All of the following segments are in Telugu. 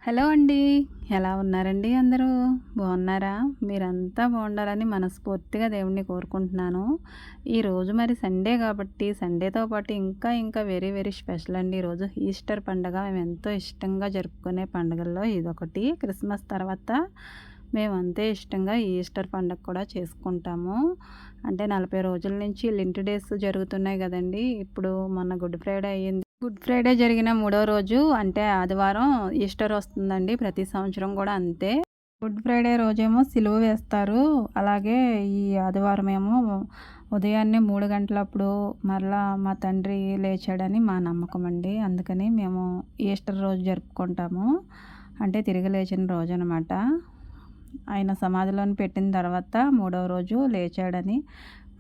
హలో అండి. ఎలా ఉన్నారండి అందరూ? బాగున్నారా? మీరంతా బాగుండాలని మనస్ఫూర్తిగా దేవుడిని కోరుకుంటున్నాను. ఈరోజు మరి సండే కాబట్టి సండేతో పాటు ఇంకా వెరీ వెరీ స్పెషల్ అండి. ఈరోజు ఈస్టర్ పండగ. మేమెంతో ఇష్టంగా జరుపుకునే పండుగల్లో ఇదొకటి. క్రిస్మస్ తర్వాత మేమంతే ఇష్టంగా ఈస్టర్ పండగ కూడా చేసుకుంటాము. అంటే 40 రోజుల నుంచి లెంట్ డేస్ జరుగుతున్నాయి గదండీ! ఇప్పుడు మొన్న గుడ్ ఫ్రైడే అయ్యింది. గుడ్ ఫ్రైడే జరిగిన మూడో రోజు అంటే ఆదివారం ఈస్టర్ వస్తుందండి. ప్రతి సంవత్సరం కూడా అంతే. గుడ్ ఫ్రైడే రోజేమో సిలువ వేస్తారు. అలాగే ఈ ఆదివారం ఏమో ఉదయాన్నే 3 గంటలప్పుడు మరలా మా తండ్రి లేచాడని మా నమ్మకం అండి. అందుకని మేము ఈస్టర్ రోజు జరుపుకుంటాము. అంటే తిరిగి లేచిన రోజనమాట. ఆయన సమాధిలోని పెట్టిన తర్వాత మూడవ రోజు లేచాడని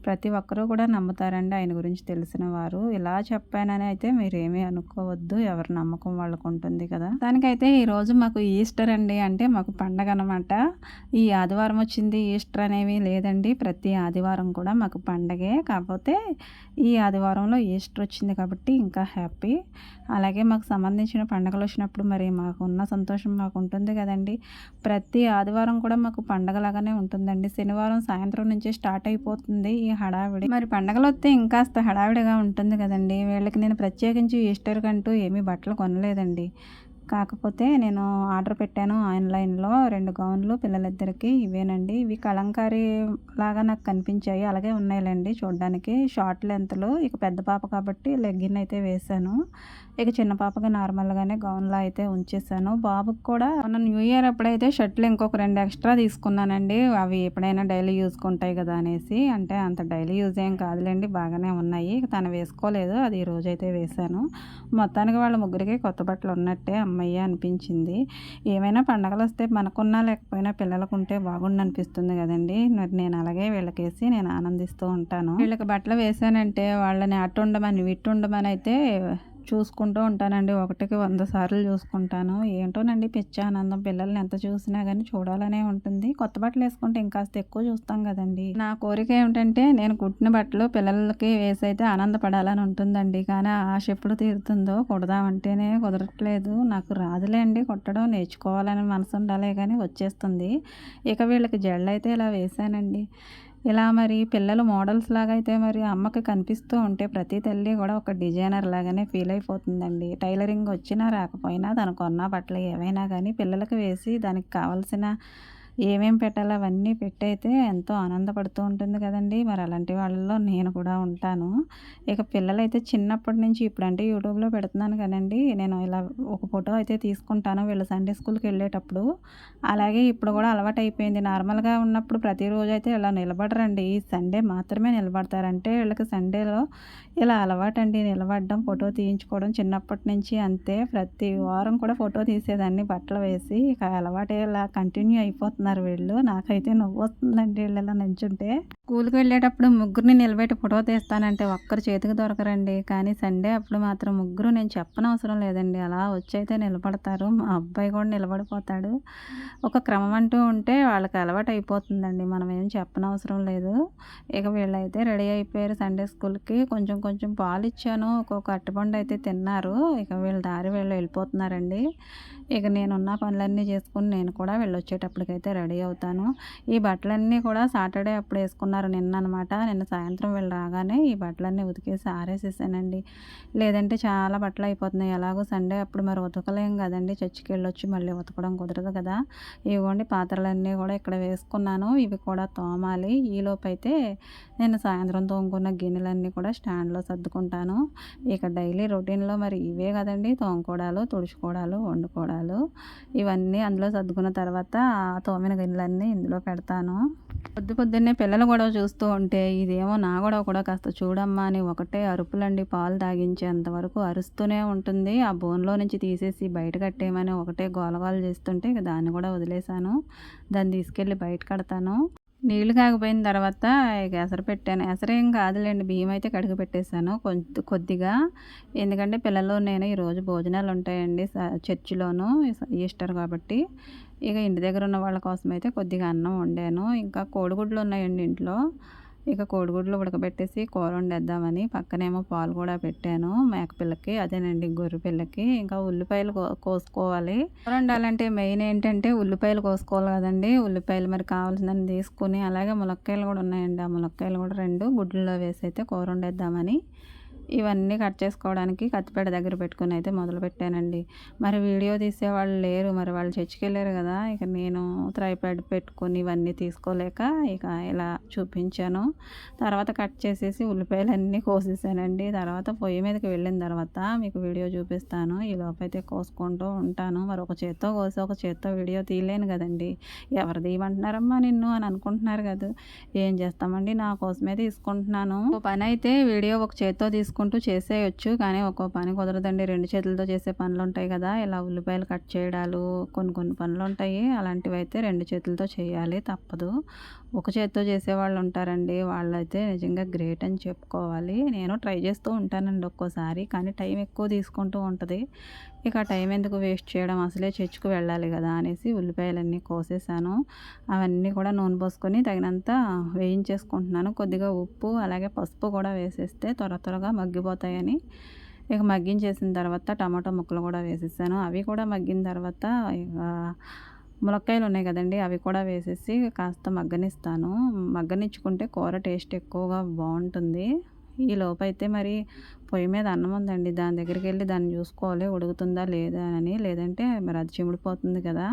ప్రతి ఒక్కరూ కూడా నమ్ముతారండి, ఆయన గురించి తెలిసిన వారు. ఇలా చెప్పానని అయితే మీరేమీ అనుకోవద్దు. ఎవరి నమ్మకం వాళ్ళకు ఉంటుంది కదా. దానికైతే ఈరోజు మాకు ఈస్టర్ అండి. అంటే మాకు పండగ అనమాట. ఈ ఆదివారం వచ్చింది ఈస్టర్ అనేవి లేదండి. ప్రతి ఆదివారం కూడా మాకు పండగే. కాకపోతే ఈ ఆదివారంలో ఈస్టర్ వచ్చింది కాబట్టి ఇంకా హ్యాపీ. అలాగే మాకు సంబంధించిన పండుగలు వచ్చినప్పుడు మరి మాకున్న సంతోషం మాకు ఉంటుంది కదండి. ప్రతి ఆదివారం కూడా మాకు పండగలాగానే ఉంటుందండి. శనివారం సాయంత్రం నుంచి స్టార్ట్ అయిపోతుంది ఈ హడావిడి. మరి పండగలొస్తే ఇంకాస్త హడావిడిగా ఉంటుంది కదండి. వీళ్ళకి నేను ప్రత్యేకించి ఈస్టర్ కంటూ ఏమీ బట్టలు కొనలేదండి. కాకపోతే నేను ఆర్డర్ పెట్టాను ఆన్లైన్లో 2 గౌన్లు పిల్లలిద్దరికీ. ఇవేనండి. ఇవి కలంకారీ లాగా నాకు కనిపించాయి. అలాగే ఉన్నాయిలేండి చూడడానికి. షార్ట్ లెంత్‌లో. ఇక పెద్ద పాప కాబట్టి లెగ్గిన్ అయితే వేశాను. ఇక చిన్న పాపకి నార్మల్‌గానే గౌన్‌లా అయితే ఉంచేసాను. బాబుకి కూడా మొన్న న్యూ ఇయర్ అప్పుడైతే షర్టులు ఇంకొక 2 ఎక్స్ట్రా తీసుకున్నానండి. అవి ఎప్పుడైనా డైలీ యూజ్‌కి ఉంటాయి కదా అనేసి. అంటే అంత డైలీ యూజ్ ఏం కాదులేండి, బాగానే ఉన్నాయి. తను వేసుకోలేదు. అది ఈరోజైతే వేశాను. మొత్తానికి వాళ్ళ ముగ్గురికి కొత్త బట్టలు ఉన్నట్టే అమ్మయ్య అనిపించింది. ఏమైనా పండగలొస్తే మనకున్నా లేకపోయినా పిల్లలకుంటే బాగుండనిపిస్తుంది కదండీ. మరి నేను అలాగే వీళ్ళకేసి నేను ఆనందిస్తూ ఉంటాను. వీళ్ళకి బట్టలు వేశానంటే వాళ్ళని అటుండమని ఇటుండమని అయితే చూసుకుంటూ ఉంటానండి. ఒకటికి 100 సార్లు చూసుకుంటాను. ఏంటోనండి పిచ్చి ఆనందం. పిల్లల్ని ఎంత చూసినా గానీ చూడాలనే ఉంటుంది. కొత్త బట్టలు వేసుకుంటే ఇంకాస్త ఎక్కువ చూస్తాం కదండీ. నా కోరిక ఏమిటంటే నేను కుట్టిన బట్టలు పిల్లలకి వేసైతే ఆనందపడాలని ఉంటుందండి. కానీ ఆ ఆశ ఎప్పుడు తీరుతుందో కుడదామంటేనే కుదరట్లేదు. నాకు రాదులేండి కుట్టడం. నేర్చుకోవాలని మనసు ఉండాలే కానీ వచ్చేస్తుంది. ఇక వీళ్ళకి జడలైతే ఇలా వేశానండి. ఇలా మరి పిల్లలు మోడల్స్ లాగా అయితే మరి అమ్మకి కనిపిస్తూ ఉంటే ప్రతి తల్లి కూడా ఒక డిజైనర్ లాగానే ఫీల్ అయిపోతుందండి. టైలరింగ్ వచ్చినా రాకపోయినా తను కొన్న బట్టలు ఏవైనా కానీ పిల్లలకి వేసి దానికి కావాల్సిన ఏమేం పెట్టాలో అవన్నీ పెట్టయితే ఎంతో ఆనందపడుతూ ఉంటుంది కదండీ. మరి అలాంటి వాళ్ళలో నేను కూడా ఉంటాను. ఇక పిల్లలైతే చిన్నప్పటి నుంచి ఇప్పుడంటే యూట్యూబ్‌లో పెడుతున్నాను కదండీ. నేను ఇలా ఒక ఫోటో అయితే తీసుకుంటాను వీళ్ళు సండే స్కూల్‌కి వెళ్ళేటప్పుడు. అలాగే ఇప్పుడు కూడా అలవాటైపోయింది. నార్మల్‌గా ఉన్నప్పుడు ప్రతిరోజు అయితే ఇలా నిలబడరండి. ఈ సండే మాత్రమే నిలబడతారు. అంటే వీళ్ళకి సండేలో ఇలా అలవాటండి నిలబడడం, ఫోటో తీయించుకోవడం చిన్నప్పటి నుంచి అంతే. ప్రతి వారం కూడా ఫోటో తీసేదాన్ని బట్టలు వేసి. ఇక అలవాటే ఇలా కంటిన్యూ అయిపోతున్నారు వీళ్ళు. నాకైతే నవ్వొస్తుందండి వీళ్ళు ఇలా నుంచుంటే. స్కూల్‌కి వెళ్ళేటప్పుడు ముగ్గురిని నిలబెట్టి ఫోటో తీస్తానంటే ఒక్కరు చేతికి దొరకరండి. కానీ సండే అప్పుడు మాత్రం ముగ్గురు నేను చెప్పనవసరం లేదండి. అలా వచ్చైతే నిలబడతారు. మా అబ్బాయి కూడా నిలబడిపోతాడు. ఒక క్రమం అంటూ ఉంటే వాళ్ళకి అలవాటు అయిపోతుందండి. మనం ఏం చెప్పనవసరం లేదు. ఇక వీళ్ళైతే రెడీ అయిపోయారు సండే స్కూల్‌కి. కొంచెం కొంచెం పాలిచ్చాను. ఒక్కొక్క అరటిపండు అయితే తిన్నారు. ఇక వీళ్ళ దారి వీళ్ళు వెళ్ళిపోతున్నారండి. ఇక నేనున్న పనులన్నీ చేసుకొని నేను కూడా వీళ్ళొచ్చేటప్పటికైతే రెడీ అవుతాను. ఈ బట్టలన్నీ కూడా సాటర్డే అప్పుడు వేసుకున్నారు నిన్ననమాట. నిన్న సాయంత్రం వీళ్ళు రాగానే ఈ బట్టలన్నీ ఉతికేసి ఆరేసేసానండి. లేదంటే చాలా బట్టలు అయిపోతున్నాయి. ఎలాగో సండే అప్పుడు మరి ఉతకలేం కదండీ. చర్చికెళ్ళొచ్చి మళ్ళీ ఉతకడం కుదరదు కదా. ఇవిగోండి పాత్రలన్నీ కూడా ఇక్కడ వేసుకున్నాను. ఇవి కూడా తోమాలి. ఈలోపైతే నేను సాయంత్రం తోముకున్న గిన్నెలన్నీ కూడా స్టాండ్‌లో సర్దుకుంటాను. ఇక డైలీ రొటీన్‌లో మరి ఇవే కదండీ తోముకోవడాలు, తుడుచుకోవడాలు, వండుకోవడాలు. ఇవన్నీ అందులో సర్దుకున్న తర్వాత ఆ తోమిన గిన్నెలన్నీ ఇందులో పెడతాను. పొద్దున్నే పిల్లల గొడవ చూస్తూ ఉంటే ఇదేమో నా గొడవ కూడా కాస్త చూడమ్మా అని ఒకటే అరుపులండి. పాలు తాగించేంత వరకు అరుస్తూనే ఉంటుంది. ఆ బోన్‌లో నుంచి తీసేసి బయట కట్టేయమని ఒకటే గోలగోల చేస్తుంటే ఇక దాన్ని కూడా వదిలేసాను. దాన్ని తీసుకెళ్ళి బయట కడతాను. నీళ్లు కాగిపోయిన తర్వాత ఇక ఎసరు పెట్టాను. ఎసరేం కాదులేండి, బియ్యం అయితే కడిగి పెట్టేసాను కొద్దిగా. ఎందుకంటే పిల్లలు నేను ఈరోజు భోజనాలు ఉంటాయండి చర్చిలోను. ఈస్టర్ కాబట్టి. ఇక ఇంటి దగ్గర ఉన్న వాళ్ళ కోసం అయితే కొద్దిగా అన్నం వండాను. ఇంకా కోడిగుడ్లు ఉన్నాయండి ఇంట్లో. ఇక కోడిగుడ్లు ఉడకబెట్టేసి కూర వండేద్దామని పక్కనేమో పాలు కూడా పెట్టాను మేకపిల్లకి, అదేనండి గొర్రె పిల్లకి. ఇంకా ఉల్లిపాయలు కోసుకోవాలి. కూర వండాలంటే మెయిన్ ఏంటంటే ఉల్లిపాయలు కోసుకోవాలి కదండి. ఉల్లిపాయలు మరి కావాల్సినన్ని తీసుకుని, అలాగే ములక్కాయలు కూడా ఉన్నాయండి. ఆ ములక్కాయలు కూడా 2 గుడ్లలో వేసి అయితే కూర వండేద్దామని ఇవన్నీ కట్ చేసుకోవడానికి కత్తిపీట దగ్గర పెట్టుకుని అయితే మొదలుపెట్టానండి. మరి వీడియో తీసేవాళ్ళు లేరు, మరి వాళ్ళు చర్చికెళ్ళారు కదా. ఇక నేను ట్రైపాడ్ పెట్టుకొని ఇవన్నీ తీసుకోలేక ఇక ఇలా చూపించాను. తర్వాత కట్ చేసేసి ఉల్లిపాయలన్నీ కోసేసానండి. తర్వాత పొయ్యి మీదకి వెళ్ళిన తర్వాత మీకు వీడియో చూపిస్తాను. ఈ లోపైతే కోసుకుంటూ ఉంటాను. మరి ఒక చేత్తో కోసి ఒక చేత్తో వీడియో తీయలేను కదండి. ఎవరు తీయమంటున్నారమ్మా నిన్ను అని అనుకుంటున్నారు కదా. ఏం చేస్తామండి, నా కోసమే తీసుకుంటున్నాను. ఓ పని అయితే వీడియో ఒక చేత్తో తీసుకుంటూ చేసేయొచ్చు, కానీ ఒక్కో పని కుదరదండి. 2 చేతులతో చేసే పనులు ఉంటాయి కదా. ఇలా ఉల్లిపాయలు కట్ చేయడాలు కొన్ని పనులు ఉంటాయి. అలాంటివి అయితే 2 చేతులతో చేయాలి, తప్పదు. ఒక చేత్తో చేసేవాళ్ళు ఉంటారండి, వాళ్ళైతే నిజంగా గ్రేట్ అని చెప్పుకోవాలి. నేను ట్రై చేస్తూ ఉంటానండి ఒక్కోసారి, కానీ టైం ఎక్కువ తీసుకుంటూ ఉంటుంది. ఇక టైం ఎందుకు వేస్ట్ చేయడం, అసలే చర్చికి వెళ్ళాలి కదా అనేసి ఉల్లిపాయలన్నీ కోసేసాను. అవన్నీ కూడా నూనె పోసుకొని తగినంత వేయించేసుకుంటున్నాను. కొద్దిగా ఉప్పు అలాగే పసుపు కూడా వేసేస్తే త్వరగా మగ్గిపోతాయని ఇక మగ్గించేసిన తర్వాత టమాటో ముక్కలు కూడా వేసేసాను. అవి కూడా మగ్గిన తర్వాత ఇక ములక్కాయలు ఉన్నాయి కదండి, అవి కూడా వేసేసి కాస్త మగ్గనిస్తాను. మగ్గనిచ్చుకుంటే కూర టేస్ట్ ఎక్కువగా బాగుంటుంది. ఈ లోపైతే మరి పొయ్యి మీద అన్నం ఉందండి, దాని దగ్గరికి వెళ్ళి దాన్ని చూసుకోవాలి ఉడుకుతుందా లేదా అని, లేదంటే మరి అది చిమిడిపోతుంది కదా.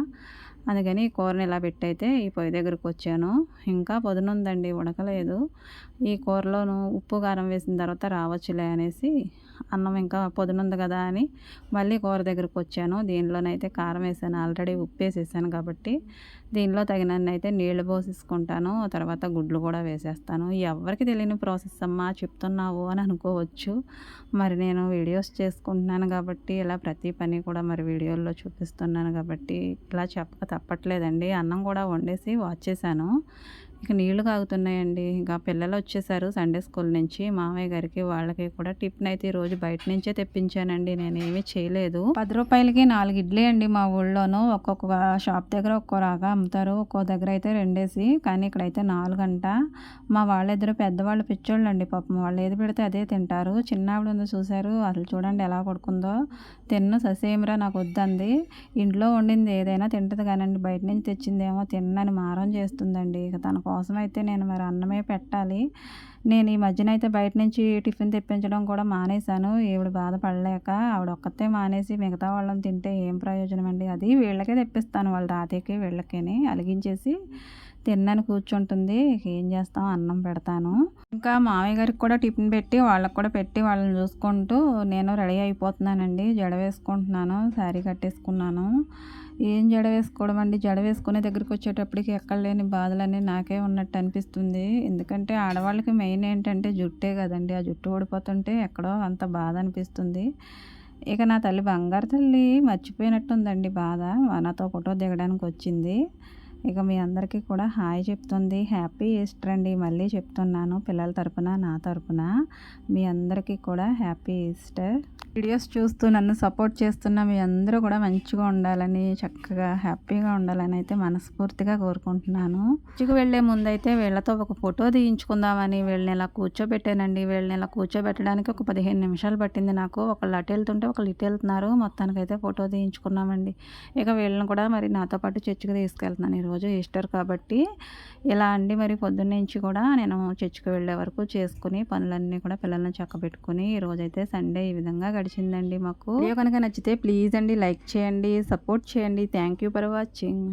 అందుకని ఈ కూరని ఇలా పెట్టయితే ఈ పొయ్యి దగ్గరికి వచ్చాను. ఇంకా పొదునుందండి, ఉడకలేదు. ఈ కూరలోను ఉప్పు కారం వేసిన తర్వాత రావచ్చులే అనేసి అన్నం ఇంకా పొదునుంది కదా అని మళ్ళీ కూర దగ్గరికి వచ్చాను. దీనిలోనైతే కారం వేసాను, ఆల్రెడీ ఉప్పు వేసేసాను కాబట్టి దీనిలో తగినన్ని అయితే నీళ్లు పోసేసుకుంటాను. తర్వాత గుడ్లు కూడా వేసేస్తాను. ఎవరికి తెలియని ప్రాసెస్ అమ్మా చెప్తున్నావు అని అనుకోవచ్చు. మరి నేను వీడియోస్ చేసుకుంటున్నాను కాబట్టి ఇలా ప్రతి పని కూడా మరి వీడియోల్లో చూపిస్తున్నాను కాబట్టి ఇలా చెప్పక తప్పట్లేదండి. అన్నం కూడా వండేసి వచ్చేసాను. ఇక నీళ్లు కాగుతున్నాయండి. ఇంకా పిల్లలు వచ్చేసారు సండే స్కూల్ నుంచి. మామయ్య గారికి వాళ్ళకి కూడా టిఫిన్ అయితే ఈరోజు బయట నుంచే తెప్పించానండి, నేనేమీ చేయలేదు. 10 రూపాయలకి 4 ఇడ్లీ అండి. మా ఊళ్ళోనూ ఒక్కొక్క షాప్ దగ్గర ఒక్కో రాగా అమ్ముతారు, ఒక్కో దగ్గర అయితే 2 కానీ ఇక్కడైతే 4 అంట. మా వాళ్ళిద్దరు పెద్దవాళ్ళు పిచ్చోళ్ళు అండి పాపం, వాళ్ళు ఏది పెడితే అదే తింటారు. చిన్నావిడ ఉంది చూసారు, అసలు చూడండి ఎలా పడుకుందో. తిన్ను ససేమిరా నాకు వద్దంది. ఇంట్లో వండింది ఏదైనా తింటది కానండి, బయట నుంచి తెచ్చిందేమో తిన్నని మారం చేస్తుందండి. ఇక తన కోసం అయితే నేను మరి అన్నమే పెట్టాలి. నేను ఈ మధ్యన అయితే బయట నుంచి టిఫిన్ తెప్పించడం కూడా మానేశాను. ఈవిడ బాధపడలేక. ఆవిడ ఒక్కతే మానేసి మిగతా వాళ్ళని తింటే ఏం ప్రయోజనం అండి. అది వీళ్ళకే తెప్పిస్తాను, వాళ్ళ తాతయ్యకి వీళ్ళకేని అలిగించేసి తిన్నాను కూర్చుంటుంది. ఏం చేస్తాం, అన్నం పెడతాను. ఇంకా మామయ్య గారికి కూడా టిఫిన్ పెట్టి వాళ్ళకి కూడా పెట్టి వాళ్ళని చూసుకుంటూ నేను రెడీ అయిపోతున్నానండి. జడ వేసుకుంటున్నాను, శారీ కట్టేసుకున్నాను. ఏం జడ వేసుకోవడం అండి, జడ వేసుకునే దగ్గరికి వచ్చేటప్పటికి ఎక్కడ లేని బాధలన్నీ నాకే ఉన్నట్టు అనిపిస్తుంది. ఎందుకంటే ఆడవాళ్ళకి మెయిన్ ఏంటంటే జుట్టే కదండి. ఆ జుట్టు ఊడిపోతుంటే ఎక్కడో అంత బాధ అనిపిస్తుంది. ఇక నా తల్లి బంగారు తల్లి మర్చిపోయినట్టుందండి బాధ. నాతో ఫోటో దిగడానికి వచ్చింది. ఇక మీ అందరికీ కూడా హాయ్ చెప్తుంది. హ్యాపీ ఈస్టర్ అండి. మళ్ళీ చెప్తున్నాను, పిల్లల తరపున నా తరపున మీ అందరికీ కూడా హ్యాపీ ఈస్టర్. వీడియోస్ చూస్తూ నన్ను సపోర్ట్ చేస్తున్న మీ అందరూ కూడా మంచిగా ఉండాలని, చక్కగా హ్యాపీగా ఉండాలని అయితే మనస్ఫూర్తిగా కోరుకుంటున్నాను. ఇంటికి వెళ్ళే ముందైతే వీళ్ళతో ఒక ఫోటో తీయించుకుందామని వీళ్ళని ఇలా కూర్చోబెట్టానండి. వీళ్ళని ఇలా కూర్చోబెట్టడానికి ఒక 15 నిమిషాలు పట్టింది నాకు. ఒకళ్ళు అటు వెళ్తుంటే ఒకళ్ళు ఇటు వెళ్తున్నారు. మొత్తానికైతే ఫోటో తీయించుకున్నామండి. ఇక వీళ్ళని కూడా మరి నాతో పాటు చర్చికి తీసుకెళ్తున్నాను. ఈరోజు ఈస్టర్ కాబట్టి ఇలా అండి. మరి పొద్దున్నుంచి కూడా నేను చర్చికి వెళ్ళే వరకు చేసుకుని పనులన్నీ కూడా పిల్లల్ని చక్కబెట్టుకుని ఈరోజైతే సండే ఈ విధంగా గడిచిందండి మాకు. వీడియో కనుక నచ్చితే ప్లీజ్ అండి లైక్ చేయండి, సపోర్ట్ చేయండి. Thank you for watching.